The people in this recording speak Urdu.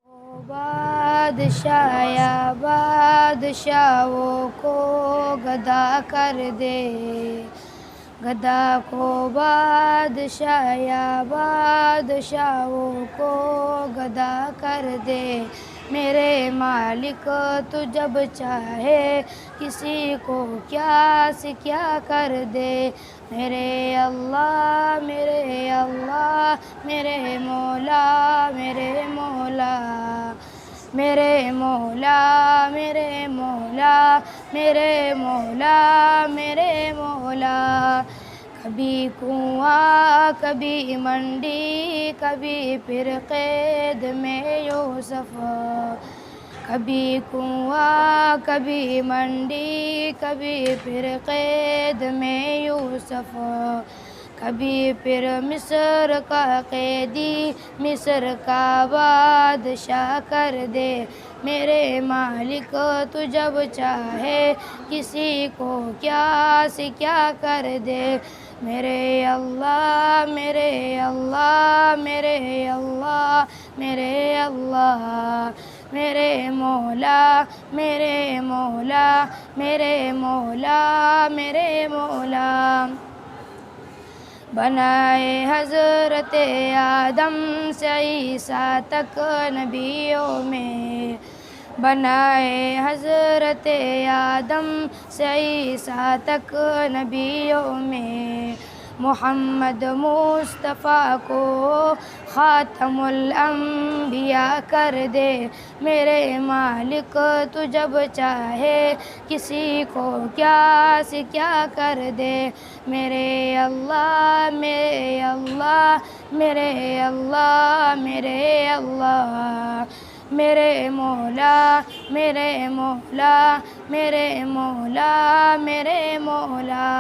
بادشاہ یا بادشاہوں کو گدا کر دے، گدا کو بادشاہ یا بادشاہوں کو گدا کر دے۔ میرے مالک تو جب چاہے کسی کو کیا سے کیا کر دے۔ میرے اللہ میرے اللہ میرے مولا میرے مولا، میرے مولا میرے مولا میرے مولا میرے مولا۔ کبھی کنواں کبھی منڈی کبھی پھر قید میں یوسف، کبھی کنواں کبھی منڈی کبھی پھر قید میں یوسف، کبھی پھر مصر کا قیدی مصر کا بادشاہ کر دے۔ میرے مالک تو جب چاہے کسی کو کیا سے کیا کر دے۔ میرے اللہ میرے اللہ میرے اللہ میرے اللہ، میرے مولا میرے مولا میرے مولا میرے مولا۔ بنائے حضرت آدم سے عیسیٰ تک نبیوں میں، بنائے حضرت آدم سے عیسیٰ تک نبیوں میں، محمد مصطفیٰ کو خاتم الانبیاء کر دے۔ میرے مالک تو جب چاہے کسی کو کیا سے کیا کر دے۔ میرے اللہ میرے اللہ میرے اللہ میرے اللہ، میرے مولا میرے مولا میرے مولا میرے مولا۔